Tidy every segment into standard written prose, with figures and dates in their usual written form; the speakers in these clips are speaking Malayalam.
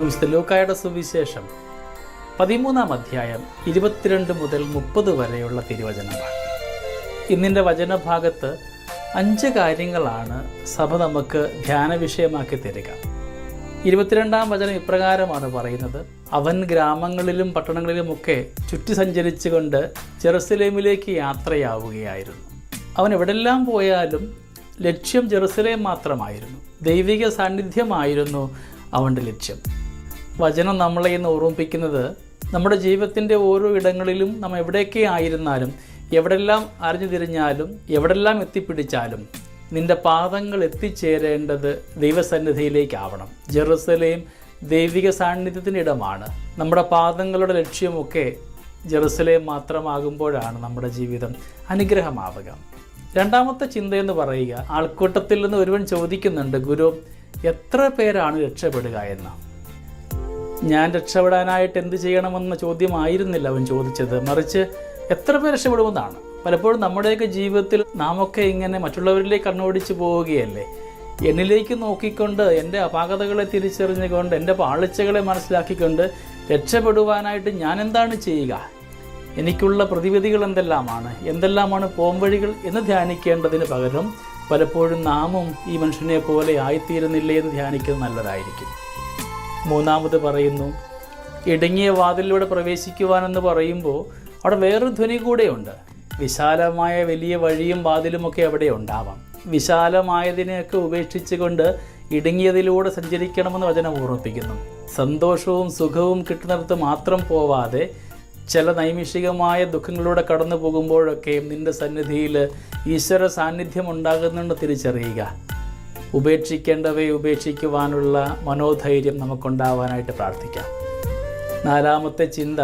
വിശുദ്ധ ലൂക്കായുടെ സുവിശേഷം 13-ാം അധ്യായം 22 മുതൽ 30 വരെയുള്ള തിരുവചനമാണ്. ഇന്നിൻ്റെ വചനഭാഗത്ത് 5 കാര്യങ്ങളാണ് സഭ നമുക്ക് ധ്യാന വിഷയമാക്കി തരിക. 22-ാം വചനം ഇപ്രകാരമാണ് പറയുന്നത്: അവൻ ഗ്രാമങ്ങളിലും പട്ടണങ്ങളിലുമൊക്കെ ചുറ്റി സഞ്ചരിച്ചുകൊണ്ട് ജെറുസലേമിലേക്ക് യാത്രയാവുകയായിരുന്നു. അവൻ എവിടെല്ലാം പോയാലും ലക്ഷ്യം ജെറുസലേം മാത്രമായിരുന്നു. ദൈവിക സാന്നിധ്യമായിരുന്നു അവൻ്റെ ലക്ഷ്യം. വചനം നമ്മളെ ഇന്ന് ഓർമ്മിപ്പിക്കുന്നത്, നമ്മുടെ ജീവിതത്തിൻ്റെ ഓരോ ഇടങ്ങളിലും നമ്മൾ എവിടെയൊക്കെ ആയിരുന്നാലും, എവിടെല്ലാം അറിഞ്ഞു തിരിഞ്ഞാലും, എവിടെല്ലാം എത്തിപ്പിടിച്ചാലും നിൻ്റെ പാദങ്ങൾ എത്തിച്ചേരേണ്ടത് ദൈവസന്നിധിയിലേക്കാവണം. ജെറുസലേം ദൈവിക സാന്നിധ്യത്തിൻ്റെ ഇടമാണ്. നമ്മുടെ പാദങ്ങളുടെ ലക്ഷ്യമൊക്കെ ജെറുസലേം മാത്രമാകുമ്പോഴാണ് നമ്മുടെ ജീവിതം അനുഗ്രഹമാവുക. രണ്ടാമത്തെ ചിന്തയെന്ന് പറയുക, ആൾക്കൂട്ടത്തിൽ നിന്ന് ഒരുവൻ ചോദിക്കുന്നുണ്ട്, ഗുരു, എത്ര പേരാണ് രക്ഷപ്പെടുക എന്ന്. ഞാൻ രക്ഷപ്പെടാനായിട്ട് എന്ത് ചെയ്യണമെന്ന ചോദ്യമായിരുന്നില്ല അവൻ ചോദിച്ചത്, മറിച്ച് എത്ര പേർ രക്ഷപ്പെടുമെന്നാണ്. പലപ്പോഴും നമ്മുടെയൊക്കെ ജീവിതത്തിൽ നാമൊക്കെ ഇങ്ങനെ മറ്റുള്ളവരിലേക്ക് കണ്ണോടിച്ച് പോവുകയല്ലേ. എന്നിലേക്ക് നോക്കിക്കൊണ്ട്, എൻ്റെ അപാകതകളെ തിരിച്ചറിഞ്ഞുകൊണ്ട്, എൻ്റെ പാളിച്ചകളെ മനസ്സിലാക്കിക്കൊണ്ട് രക്ഷപ്പെടുവാനായിട്ട് ഞാൻ എന്താണ് ചെയ്യുക, എനിക്കുള്ള പ്രതിവിധികൾ എന്തെല്ലാമാണ് പോംവഴികൾ എന്ന് ധ്യാനിക്കേണ്ടതിന് പകരം പലപ്പോഴും നാമും ഈ മനുഷ്യനെ പോലെ ആയിത്തീരുന്നില്ലേ എന്ന് ധ്യാനിക്കുന്നത് നല്ലതായിരിക്കും. മൂന്നാമത് പറയുന്നു, ഇടുങ്ങിയ വാതിലിലൂടെ പ്രവേശിക്കുവാനെന്ന് പറയുമ്പോൾ അവിടെ വേറൊരു ധ്വനി കൂടെയുണ്ട്. വിശാലമായ വലിയ വഴിയും വാതിലുമൊക്കെ അവിടെ ഉണ്ടാവാം. വിശാലമായതിനെയൊക്കെ ഉപേക്ഷിച്ചുകൊണ്ട് ഇടുങ്ങിയതിലൂടെ സഞ്ചരിക്കണമെന്ന് വചനം ഓർമ്മിപ്പിക്കുന്നു. സന്തോഷവും സുഖവും കിട്ടുന്നിടത്ത് മാത്രം പോവാതെ ചില നൈമിഷികമായ ദുഃഖങ്ങളിലൂടെ കടന്നു പോകുമ്പോഴൊക്കെ നിൻ്റെ സന്നിധിയിൽ ഈശ്വര സാന്നിധ്യം ഉണ്ടാകുന്നുണ്ട് തിരിച്ചറിയുക. ഉപേക്ഷിക്കേണ്ടവയെ ഉപേക്ഷിക്കുവാനുള്ള മനോധൈര്യം നമുക്കുണ്ടാവാനായിട്ട് പ്രാർത്ഥിക്കാം. നാലാമത്തെ ചിന്ത,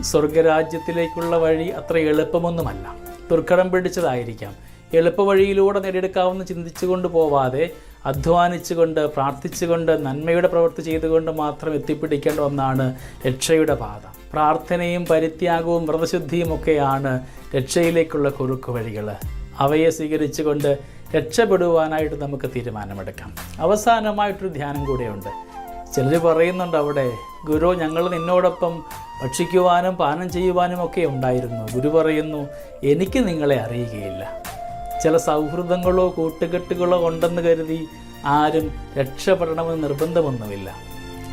സ്വർഗരാജ്യത്തിലേക്കുള്ള വഴി അത്ര എളുപ്പമൊന്നുമല്ല, ദുർഘടം പിടിച്ചതായിരിക്കാം. എളുപ്പവഴിയിലൂടെ നേടിയെടുക്കാവുന്ന ചിന്തിച്ചുകൊണ്ട് പോവാതെ അധ്വാനിച്ചുകൊണ്ട്, പ്രാർത്ഥിച്ചുകൊണ്ട്, നന്മയുടെ പ്രവൃത്തി ചെയ്തുകൊണ്ട് മാത്രം എത്തിപ്പിടിക്കേണ്ട ഒന്നാണ് രക്ഷയുടെ പാത. പ്രാർത്ഥനയും പരിത്യാഗവും വ്രതശുദ്ധിയും ഒക്കെയാണ് രക്ഷയിലേക്കുള്ള കുറുക്കു വഴികൾ. അവയെ സ്വീകരിച്ചുകൊണ്ട് രക്ഷപ്പെടുവാനായിട്ട് നമുക്ക് തീരുമാനമെടുക്കാം. അവസാനമായിട്ടൊരു ധ്യാനം കൂടെയുണ്ട്. ചിലർ പറയുന്നുണ്ട് അവിടെ, ഗുരു, ഞങ്ങൾ നിന്നോടൊപ്പം ഭക്ഷിക്കുവാനും പാനം ചെയ്യുവാനും ഒക്കെ ഉണ്ടായിരുന്നു. ഗുരു പറയുന്നു, എനിക്ക് നിങ്ങളെ അറിയുകയില്ല. ചില സൗഹൃദങ്ങളോ കൂട്ടുകെട്ടുകളോ ഉണ്ടെന്ന് കരുതി ആരും രക്ഷപ്പെടണമെന്ന് നിർബന്ധമൊന്നുമില്ല.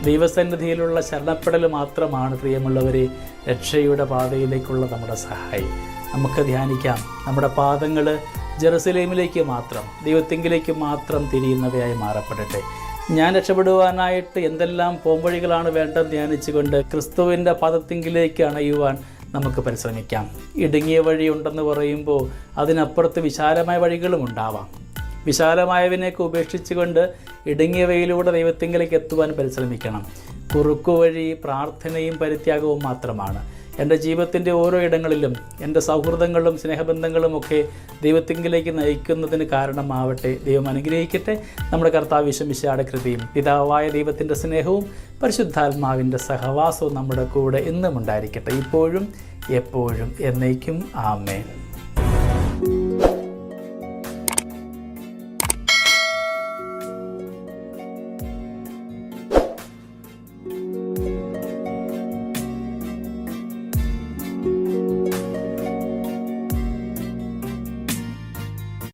ദൈവസന്നിധിയിലുള്ള ശരണപ്പെടൽ മാത്രമാണ് പ്രിയമുള്ളവരെ രക്ഷയുടെ പാതയിലേക്കുള്ള നമ്മുടെ സഹായി. നമുക്ക് ധ്യാനിക്കാം, നമ്മുടെ പാദങ്ങൾ ജെറുസലേമിലേക്ക് മാത്രം, ദൈവത്തിങ്കിലേക്ക് മാത്രം തിരിയുന്നവയായി മാറപ്പെടട്ടെ. ഞാൻ രക്ഷപ്പെടുവാനായിട്ട് എന്തെല്ലാം പോംവഴികളാണ് വേണ്ടത് ധ്യാനിച്ചുകൊണ്ട് ക്രിസ്തുവിൻ്റെ പാദത്തിങ്കിലേക്ക് അണയുവാൻ നമുക്ക് പരിശ്രമിക്കാം. ഇടുങ്ങിയ വഴിയുണ്ടെന്ന് പറയുമ്പോൾ അതിനപ്പുറത്ത് വിശാലമായ വഴികളും ഉണ്ടാവാം. വിശാലമായവനെയൊക്കെ ഉപേക്ഷിച്ചുകൊണ്ട് ഇടുങ്ങിയവയിലൂടെ ദൈവത്തിങ്കിലേക്ക് എത്തുവാൻ പരിശ്രമിക്കണം. കുറുക്കുവഴി പ്രാർത്ഥനയും പരിത്യാഗവും മാത്രമാണ്. എൻ്റെ ജീവിതത്തിൻ്റെ ഓരോ ഇടങ്ങളിലും എൻ്റെ സൗഹൃദങ്ങളും സ്നേഹബന്ധങ്ങളും ഒക്കെ ദൈവത്തിങ്കിലേക്ക് നയിക്കുന്നതിന് കാരണമാവട്ടെ. ദൈവം അനുഗ്രഹിക്കട്ടെ. നമ്മുടെ കർത്താവ് ഈശോമിശിഹായുടെ കൃപയും പിതാവായ ദൈവത്തിൻ്റെ സ്നേഹവും പരിശുദ്ധാത്മാവിൻ്റെ സഹവാസവും നമ്മുടെ കൂടെ എന്നും ഉണ്ടായിരിക്കട്ടെ, ഇപ്പോഴും എപ്പോഴും എന്നേക്കും. ആമേൻ.